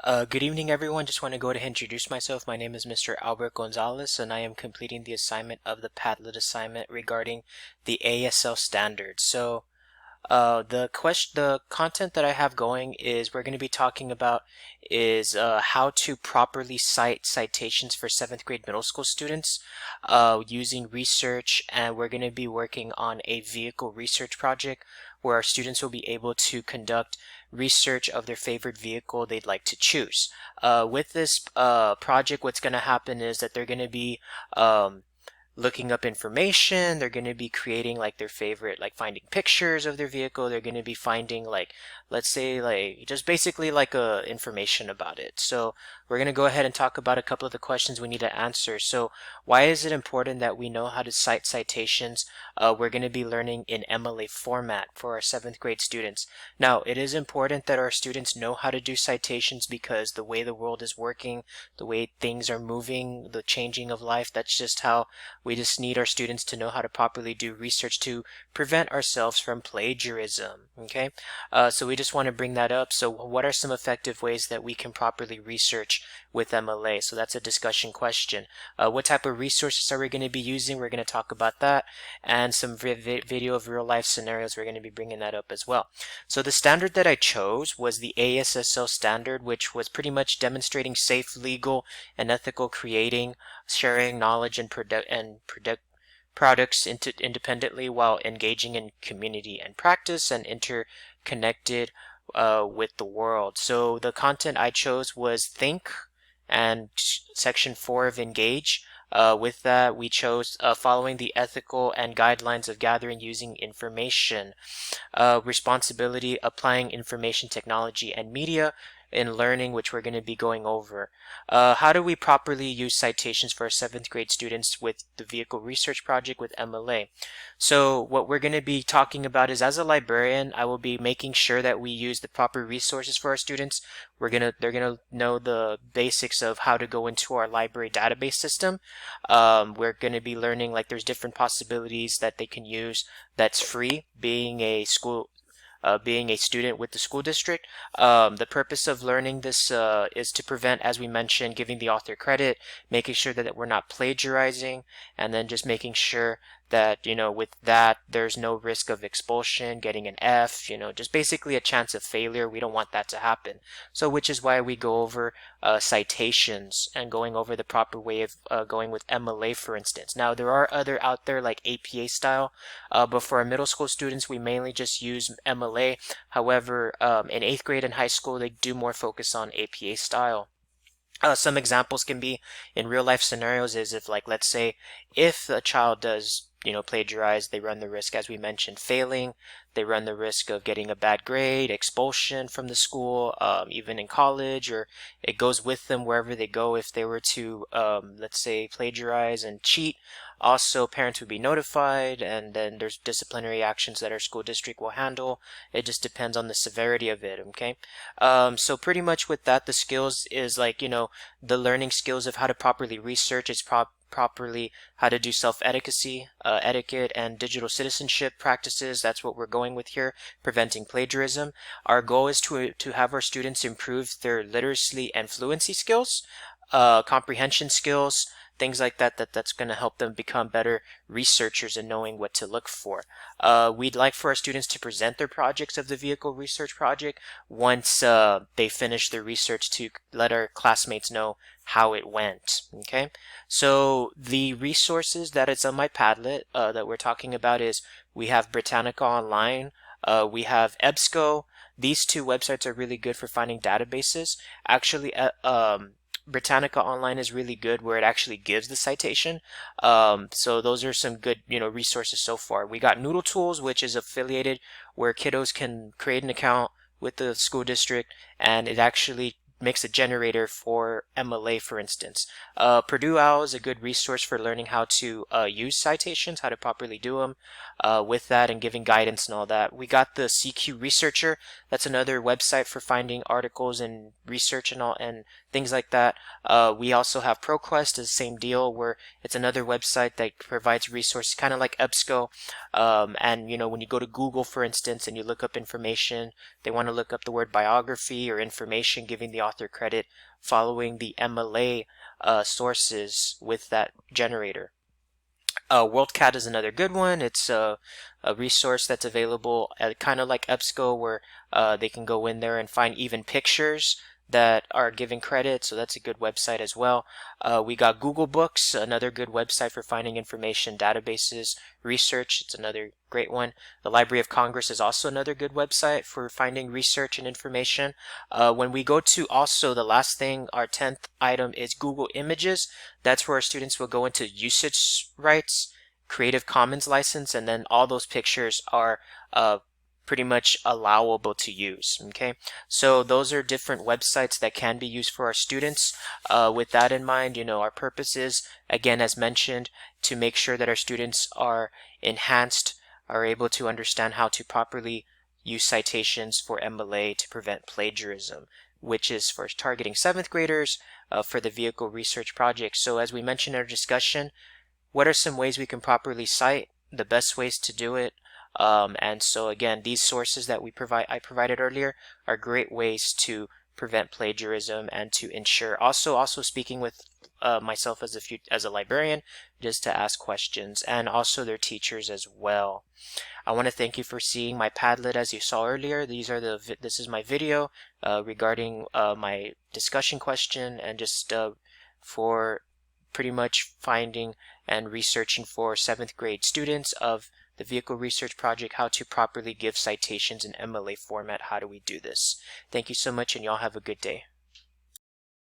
Good evening, everyone. Just want to go ahead and introduce myself. My name is Mr. Albert Gonzalez, and I am completing the assignment of the Padlet assignment regarding the ASL standards. The content that I have going is we're going to be talking about is how to properly cite citations for seventh grade middle school students using research, and we're going to be working on a vehicle research project where our students will be able to conduct research of their favorite vehicle they'd like to choose. With this project, what's going to happen is that they're going to be looking up information. They're going to be creating like their favorite, like finding pictures of their vehicle. They're going to be finding like, let's say like just basically like information about it. So we're going to go ahead and talk about a couple of the questions we need to answer. So why is it important that we know how to cite citations? We're going to be learning in MLA format for our seventh grade students. Now, it is important that our students know how to do citations because the way the world is working, the way things are moving, the changing of life, that's just how we just need our students to know how to properly do research to prevent ourselves from plagiarism. Okay, so we just want to bring that up. So what are some effective ways that we can properly research with MLA? So that's a discussion question. What type of resources are we going to be using? We're going to talk about that, and some video of real life scenarios. We're going to be bringing that up as well. So the standard that I chose was the ASSL standard, which was pretty much demonstrating safe, legal, and ethical creating, sharing knowledge and products independently while engaging in community and practice and interconnected with the world. So the content I chose was think and section 4 of engage. With that, we chose following the ethical and guidelines of gathering using information, responsibility, applying information technology and media in learning, which we're going to be going over. How do we properly use citations for our seventh grade students with the vehicle research project with MLA? So what we're going to be talking about is, as a librarian, I will be making sure that we use the proper resources for our students. They're gonna know the basics of how to go into our library database system. We're gonna be learning like there's different possibilities that they can use that's free, being a student with the school district. The purpose of learning this is to prevent, as we mentioned, giving the author credit, making sure that we're not plagiarizing, and then just making sure that, with that, there's no risk of expulsion, getting an F, just basically a chance of failure. We don't want that to happen. So, which is why we go over citations and going over the proper way of going with MLA, for instance. Now, there are other out there like APA style, but for our middle school students, we mainly just use MLA. However, in 8th grade and high school, they do more focus on APA style. Some examples can be in real life scenarios is if, like, let's say if a child does plagiarize, they run the risk, as we mentioned, failing. They run the risk of getting a bad grade, expulsion from the school, even in college, or it goes with them wherever they go if they were to, let's say, plagiarize and cheat. Also, parents would be notified, and then there's disciplinary actions that our school district will handle. It just depends on the severity of it, okay? So pretty much with that, the skills is like, the learning skills of how to properly research. It's properly how to do self-efficacy, etiquette, and digital citizenship practices. That's what we're going with here, preventing plagiarism. Our goal is to have our students improve their literacy and fluency skills, comprehension skills, things like that's going to help them become better researchers and knowing what to look for. We'd like for our students to present their projects of the vehicle research project once they finish their research, to let our classmates know how it went. Okay, so the resources that is on my Padlet that we're talking about is we have Britannica Online, we have EBSCO. These two websites are really good for finding databases. Actually, Britannica Online is really good where it actually gives the citation. So those are some good, resources so far. We got Noodle Tools, which is affiliated where kiddos can create an account with the school district, and it actually makes a generator for MLA, for instance. Purdue OWL is a good resource for learning how to use citations, how to properly do them with that, and giving guidance and all that. We got the CQ Researcher. That's another website for finding articles and research and all and things like that. We also have ProQuest, is the same deal, where it's another website that provides resources, kind of like EBSCO. And when you go to Google, for instance, and you look up information, they want to look up the word biography or information, giving the author credit following the MLA sources with that generator. WorldCat is another good one. It's a resource that's available kind of like EBSCO, where they can go in there and find even pictures that are giving credit, so that's a good website as well. We got Google Books, another good website for finding information, databases, research. It's another great one. The Library of Congress is also another good website for finding research and information. When we go to also the last thing, our 10th item is Google Images. That's where our students will go into usage rights, Creative Commons license, and then all those pictures are pretty much allowable to use. Okay, so those are different websites that can be used for our students. With that in mind, our purpose is, again, as mentioned, to make sure that our students are enhanced, are able to understand how to properly use citations for MLA to prevent plagiarism, which is for targeting 7th graders for the vehicle research project. So as we mentioned in our discussion, what are some ways we can properly cite, the best ways to do it? And so again, these sources that I provided earlier are great ways to prevent plagiarism and to ensure, also speaking with myself as a librarian, just to ask questions, and also their teachers as well. I want to thank you for seeing my Padlet. As you saw earlier, this is my video regarding my discussion question, and just for pretty much finding and researching for 7th grade students of the vehicle research project, how to properly give citations in MLA format. How do we do this? Thank you so much, and y'all have a good day.